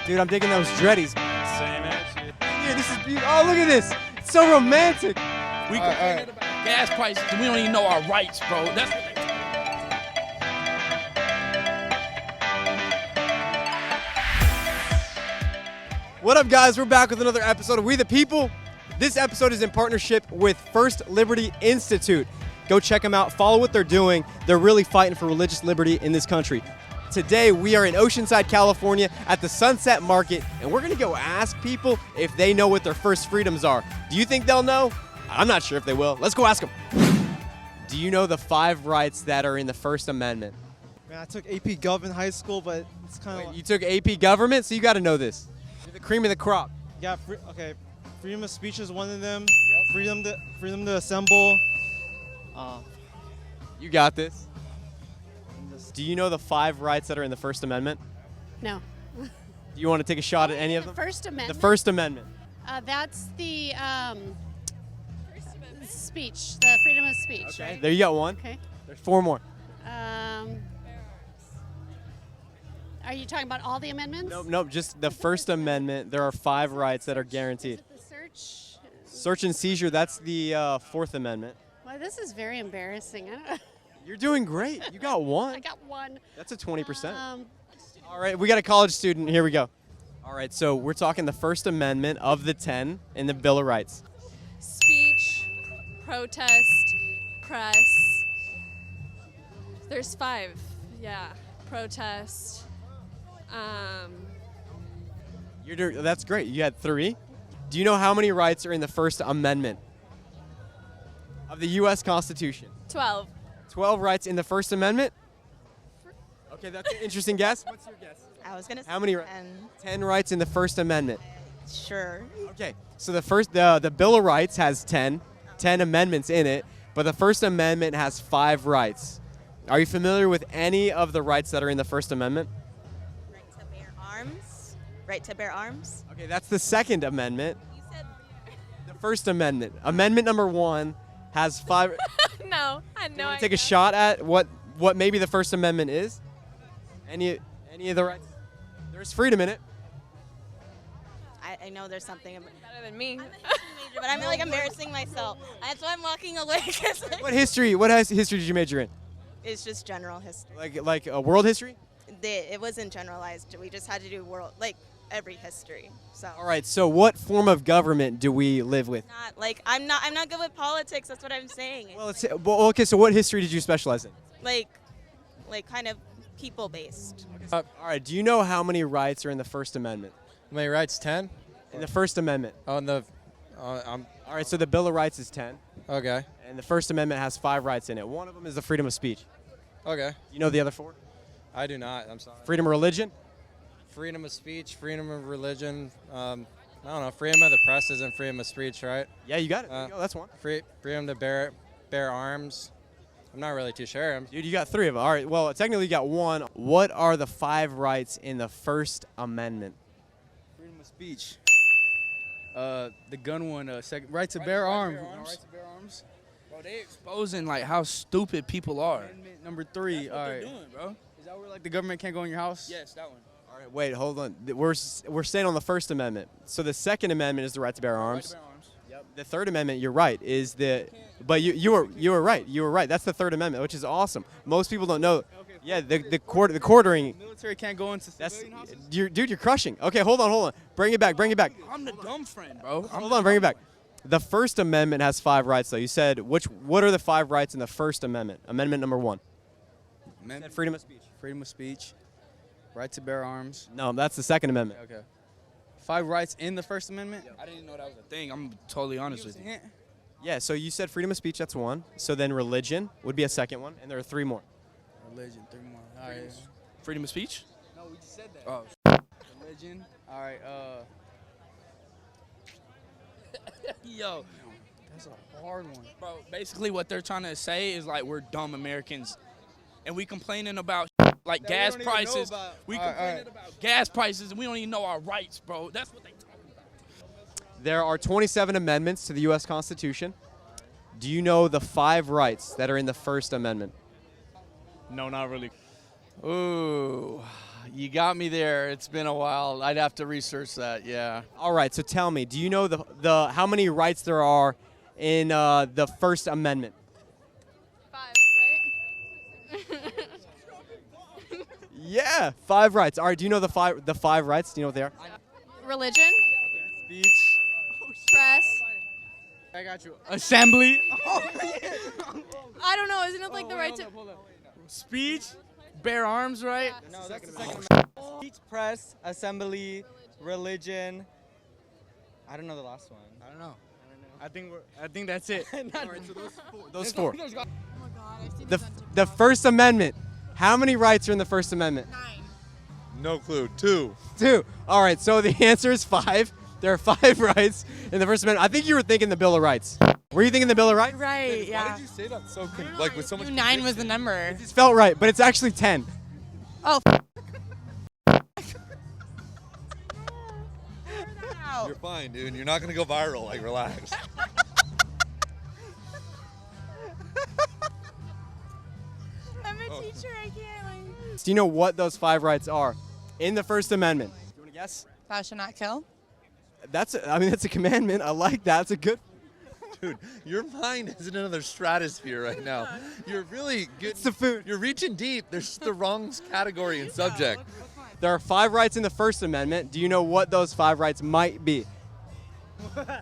Dude, I'm digging those dreadies. Same as shit. Dude, this is beautiful. Oh, look at this. It's so romantic. We complaining about gas prices and we don't even know our rights, bro. That's what they What up, guys? We're back with another episode of We the People. This episode is in partnership with First Liberty Institute. Go check them out. Follow what they're doing. They're really fighting for religious liberty in this country. Today, we are in Oceanside, California at the Sunset Market, and we're going to go ask people if they know what their first freedoms are. Do you think they'll know? I'm not sure if they will. Let's go ask them. Do you know the 5 rights that are in the First Amendment? Man, I took AP Gov in high school, but it's kind of You took AP Government, so you got to know this. You're the cream of the crop. yeah. Freedom of speech is one of them. Yep. Freedom to assemble. You got this. Do you know the 5 rights that are in the First Amendment? No. Do you want to take a shot at any of them? First Amendment? The First Amendment. That's the speech, the freedom of speech, Okay, right? there you got one. Okay. There's 4 more. Are you talking about all the amendments? Nope, just the First Amendment. There are 5 rights that are guaranteed. Is it the search? Search and seizure, that's the Fourth Amendment. Well, this is very embarrassing. You're doing great. You got 1. I got one. That's a 20%. Um, All right, we got a college student. Here we go. All right, so we're talking the First Amendment of the 10 in the Bill of Rights. Speech, protest, press. There's 5. Yeah. Protest. That's great. You had 3. Do you know how many rights are in the First Amendment of the U.S. Constitution? 12. 12 rights in the First Amendment? Okay, that's an interesting guess. What's your guess? I was gonna say How many? 10 rights in the First Amendment. Sure. Okay, so the Bill of Rights has 10 amendments in it, but the First Amendment has 5 rights. Are you familiar with any of the rights that are in the First Amendment? Right to bear arms. Right to bear arms. Okay, that's the Second Amendment. You said The First Amendment. Amendment number 1 has 5. No, I Do you know. want to take a shot at what maybe the First Amendment is? Any of the rights? There's freedom in it. I know there's something. Better than me. I'm a history major, but I'm like embarrassing myself. That's why I'm walking away. 'Cause, like, What history did you major in? it's just general history. Like world history? It wasn't generalized. We just had to do every history. So All right, so what form of government do we live with? not like I'm not good with politics. That's what I'm saying. Okay, so what history did you specialize in? like kind of people based. All right, do you know how many rights are in the First Amendment? How many rights? 10? In the First Amendment. On the, All right, so the Bill of Rights is 10, okay, and the First Amendment has 5 rights in it. One of them is the freedom of speech. okay. You know the other 4? I do not. I'm sorry. Freedom of religion? Freedom of speech, freedom of religion. I don't know. Freedom of the press isn't freedom of speech, right? Yeah, you got it. There you go, that's one. Freedom to bear arms. I'm not really too sure. Dude, you got 3 of them. All right, well, technically you got 1. What are the 5 rights in the First Amendment? Freedom of speech. The gun one, right to bear arms. Right to bear arms. Bro, they exposing like how stupid people are. Amendment number 3. That's what All they're right. doing, bro. Is that where like the government can't go in your house? Yes, that one. All right, wait, hold on. We're staying on the First Amendment. So the Second Amendment is the right to bear Right arms. to bear arms. Yep. The Third Amendment, you're right, is the. But you were right. You were right. That's the Third Amendment, which is awesome. Most people don't know. Okay. Yeah, the quartering. Military can't go into That's civilian houses? dude. You're crushing. Okay, hold on. Bring it back. I'm the dumb friend, bro. Hold on, bring it back. The First Amendment has 5 rights, though. You said what are the 5 rights in the First Amendment? Amendment number 1. Amendment. Freedom of speech. Freedom of speech. Right to bear arms. No, that's the Second Amendment. Okay. 5 rights in the First Amendment? I didn't know that was a thing. I'm totally honest with you. Yeah, so you said freedom of speech, that's 1. So then religion would be a second one, and there are 3 more. Religion, 3 more. All right. Freedom of speech? No, we just said that. Oh. Religion. All right. Yo, That's a hard one. bro, basically what they're trying to say is like we're dumb Americans and we complaining about like That we gas don't even know prices. about. We All right, complaining about gas prices and we don't even know our rights, bro. That's what they talking about. There are 27 amendments to the U.S. Constitution. Do you know the 5 rights that are in the First Amendment? No, not really. Ooh, You got me there. It's been a while. I'd have to research that. Yeah. All right, so tell me, do you know the how many rights there are in the First Amendment? 5, right? Yeah, 5 rights. All right, do you know the five rights? Do you know what they are? Religion, Speech. press. I got you. Assembly. I don't know. Isn't it like the right to? Speech. Bear arms, right? No, that's the second. Speech, press, assembly, religion. I don't know the last one. I don't know. I think that's it. Those 4. The First Amendment. How many rights are in the First Amendment? 9. No clue. 2. 2. All right, so the answer is 5. There are 5 rights in the First Amendment. I think you were thinking the Bill of Rights. Were you thinking the Bill of Rights? Right, yeah. Why did you say that so like with so much? 9 was the number. It just felt right, but it's actually 10. Oh, You're fine, dude. You're not gonna go viral. Like, relax. I'm a teacher. I can't. Like... Do you know what those 5 rights are in the First Amendment? Do you want to guess? Thou shalt not kill. That's a commandment. I like that. It's a good. Dude, your mind is in another stratosphere right now. You're really good. It's the food. You're reaching deep. There's just the wrong category and subject. There are 5 rights in the First Amendment. Do you know what those 5 rights might be? I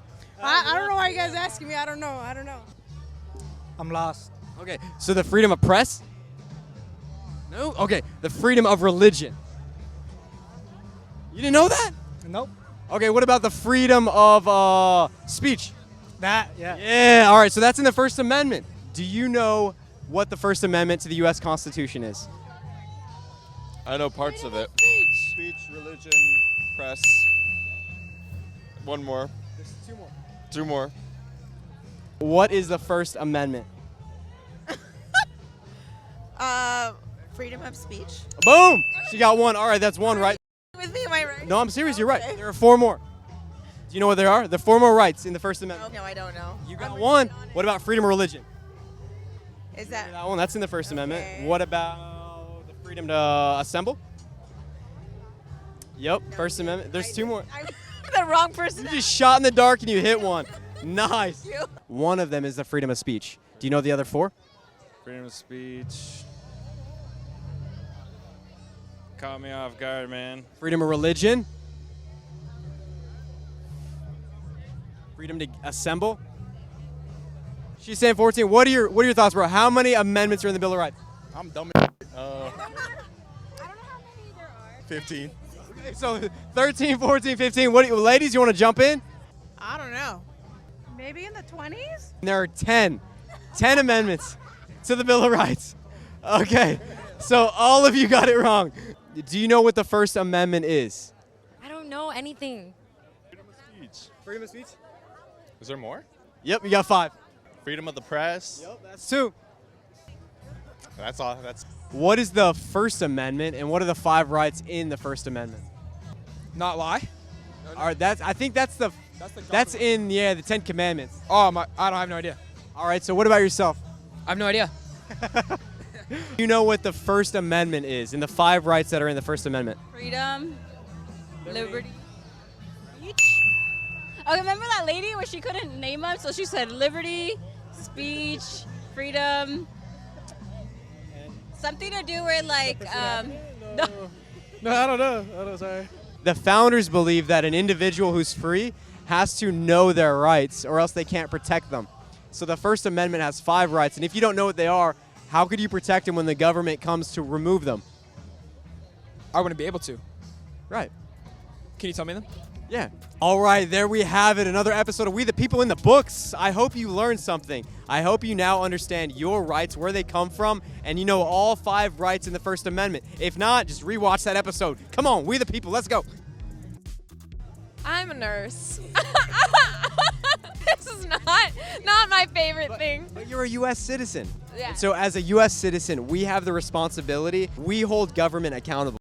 don't know why you guys asking me. I don't know. I'm lost. Okay, so the freedom of press? No. Okay, the freedom of religion. You didn't know that? Nope. Okay, what about the freedom of speech? That, yeah. Yeah, all right, so that's in the First Amendment. Do you know what the First Amendment to the U.S. Constitution is? I know parts of it. Speech. Religion, press. One more. There's 2 more. 2 more. What is the First Amendment? Freedom of speech. Boom! She got 1. All right, that's 1 right. With me, am I right? No, I'm serious, you're right. Okay. There are 4 more. Do you know what they are? The 4 more rights in the First Amendment. No, I don't know. You got I'm 1. really on it. What about freedom of religion? Is that? That one, that's in the First Amendment. Okay. What about the freedom to assemble? Yep, First Amendment. There's 2 more. I'm the wrong person. You just shot in the dark and you hit 1. Nice. you. One of them is the freedom of speech. Do you know the other 4? Freedom of speech. Caught me off guard, man. Freedom of religion. Freedom to assemble. She's saying 14. What are your thoughts, bro? How many amendments are in the Bill of Rights? I'm dumb. I don't know how many there are. 15. Okay, so 13, 14, 15. Ladies, you want to jump in? I don't know. Maybe in the 20s? There are 10 amendments to the Bill of Rights. Okay, so all of you got it wrong. Do you know what the First Amendment is? I don't know anything. Freedom of speech. Freedom of speech? Is there more? Yep, you got 5. Freedom of the press. Yep, that's 2. That's all. That's. What is the First Amendment, and what are the 5 rights in the First Amendment? Not lie. All right, I think that's in the 10 Commandments. I don't have no idea. All right, so what about yourself? I have no idea. You know what the First Amendment is, and the 5 rights that are in the First Amendment? Freedom. Liberty. Oh, remember that lady where she couldn't name them? So she said liberty, speech, freedom. Something to do with like, No, I don't know. Sorry. The founders believe that an individual who's free has to know their rights, or else they can't protect them. So the First Amendment has 5 rights, and if you don't know what they are, how could you protect them when the government comes to remove them? I wouldn't be able to. Right. Can you tell me them? Yeah. All right, there we have it. Another episode of We the People in the Books. I hope you learned something. I hope you now understand your rights, where they come from, and you know all 5 rights in the First Amendment. If not, just rewatch that episode. Come on, We the People, let's go. I'm a nurse. This is not my favorite thing. But you're a U.S. citizen. Yeah. And so as a U.S. citizen, we have the responsibility. We hold government accountable.